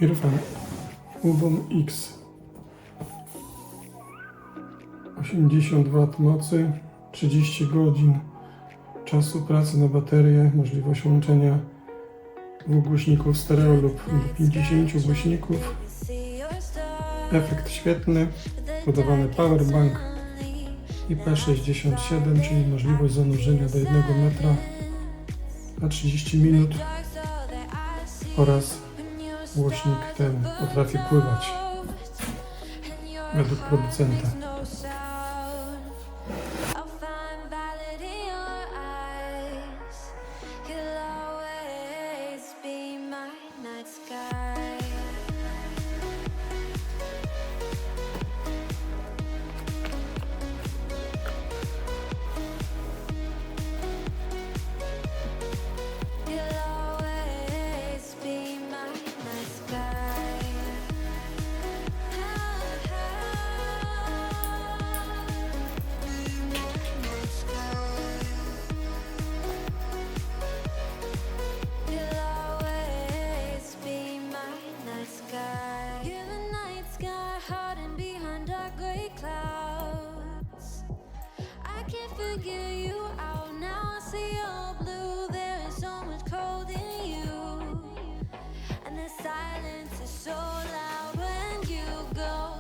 Irfan Ubon X 80 W mocy, 30 godzin czasu pracy na baterię, możliwość łączenia 2 głośników stereo lub 50 głośników, efekt świetny, dodawany powerbank IP67, czyli możliwość zanurzenia do 1 metra na 30 minut oraz głośnik ten potrafi pływać według producenta. Figure you out now. I see your blue. There is so much cold in you, and the silence is so loud when you go.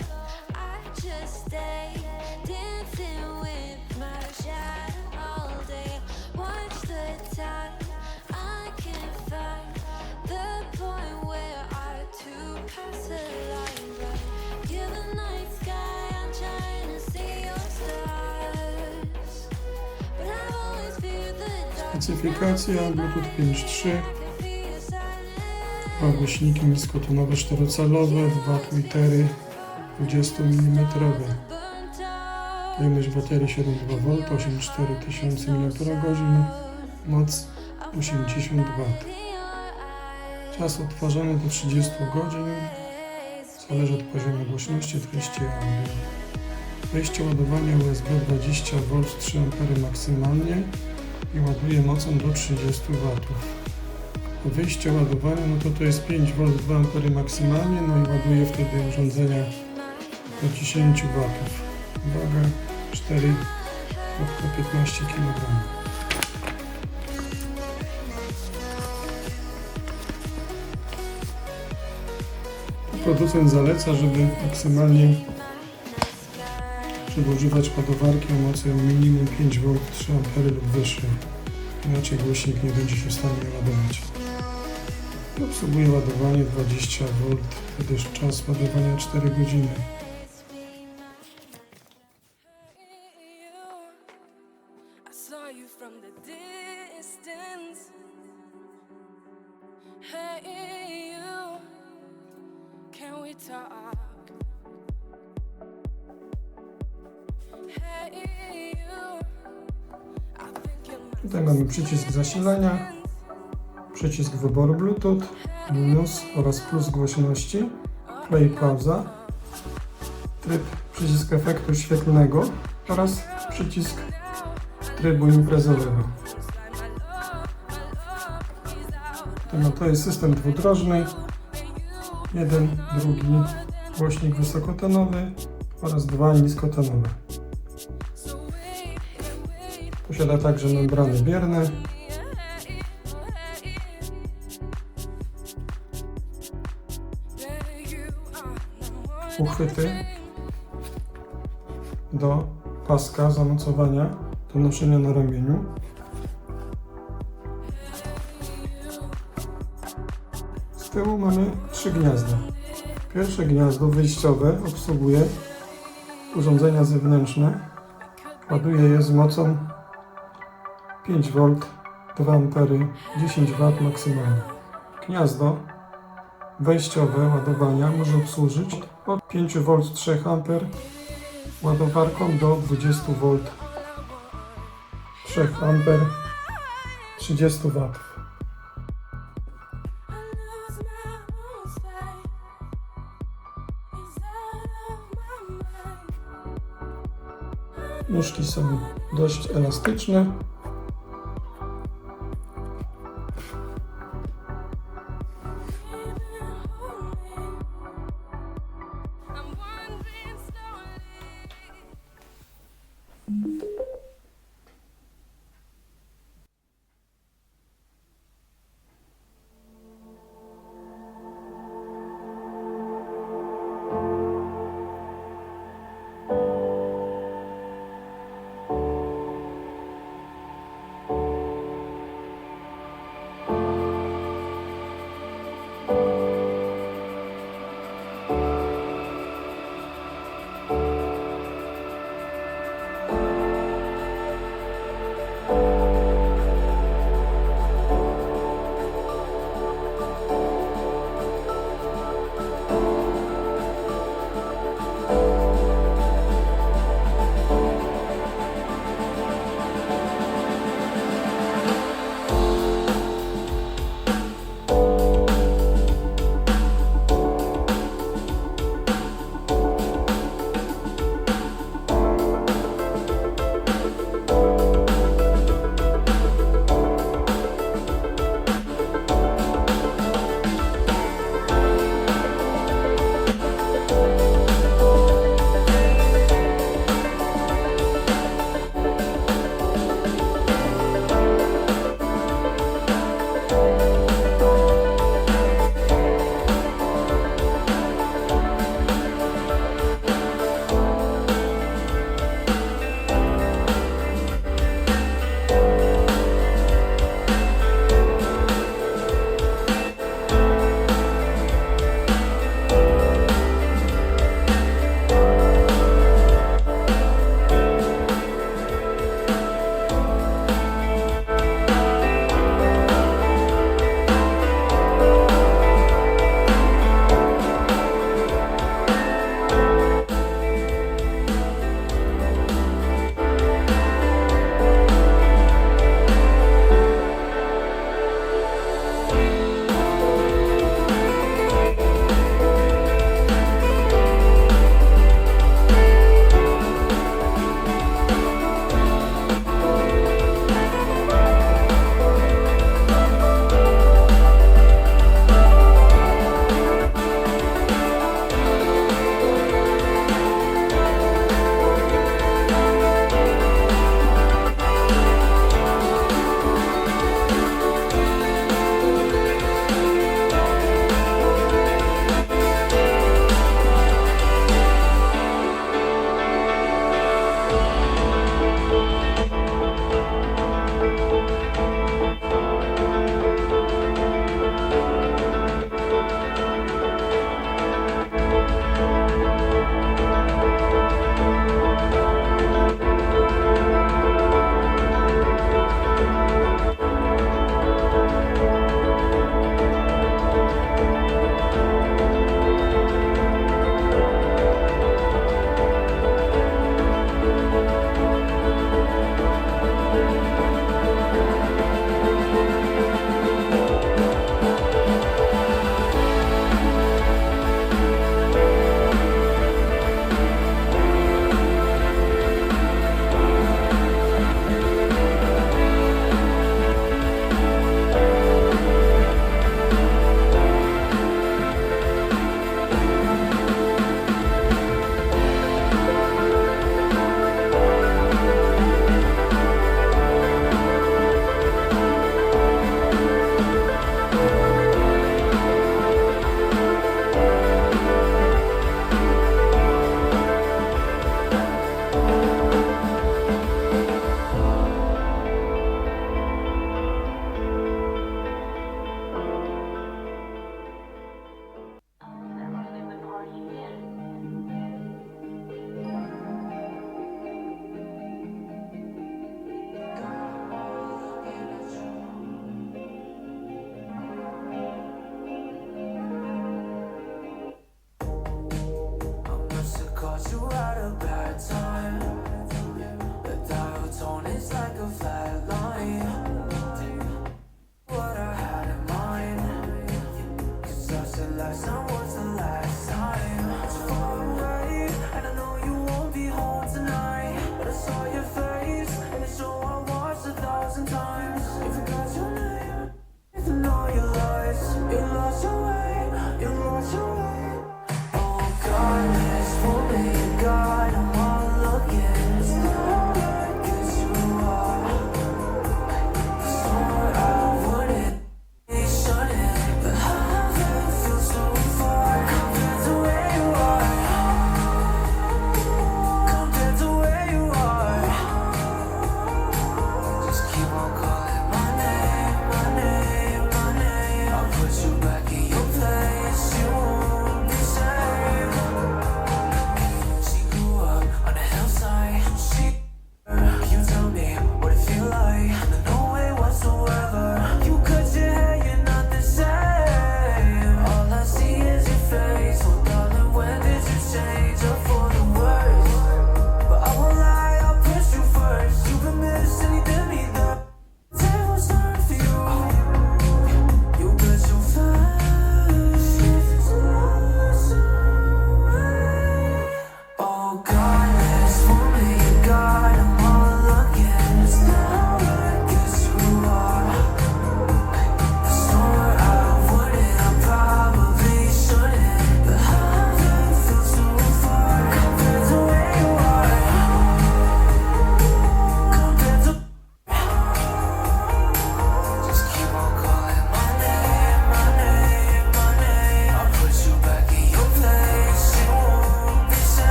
I just stay dancing with my shadow all day. Watch the time. I can't find the point where our two paths align. But you're the night sky. I'm trying to see your stars. Specyfikacja Bluetooth 5.3, 2 głośniki niskotonowe 4-calowe, 2 tweetery 20 mm. Pojemność baterii 7,2 V, 84 000 mAh, moc 80 W. Czas odtwarzania do 30 godzin, zależy od poziomu głośności, treści audio. Wejście ładowania USB 20 V, 3 A maksymalnie i ładuje mocą do 30 W. Wyjście ładowania, no to jest 5 V, 2 A maksymalnie, no i ładuje wtedy urządzenia do 10 W. Waga 4,15 kg. Producent zaleca, żeby maksymalnie używać ładowarki o mocy minimum 5 V, 3 A lub wyższej. Inaczej głośnik nie będzie się w stanie ładować. Obsługuje ładowanie 20 V, wtedy czas ładowania 4 godziny. Tutaj mamy przycisk zasilania, przycisk wyboru Bluetooth, minus oraz plus głośności, play i pauza, tryb, przycisk efektu świetlnego oraz przycisk trybu imprezowego. To jest system dwudrożny, jeden, drugi głośnik wysokotonowy oraz 2 niskotonowe. Posiada także membrany bierne. Uchwyty do paska zamocowania do noszenia na ramieniu. Z tyłu mamy 3 gniazda. Pierwsze gniazdo wyjściowe obsługuje urządzenia zewnętrzne. Ładuje je z mocą 5 V, 2 A, 10 W maksymalnie. Gniazdo wejściowe ładowania może obsłużyć od 5 V 3 A ładowarką do 20 V 3 A 30 W. Nóżki są dość elastyczne.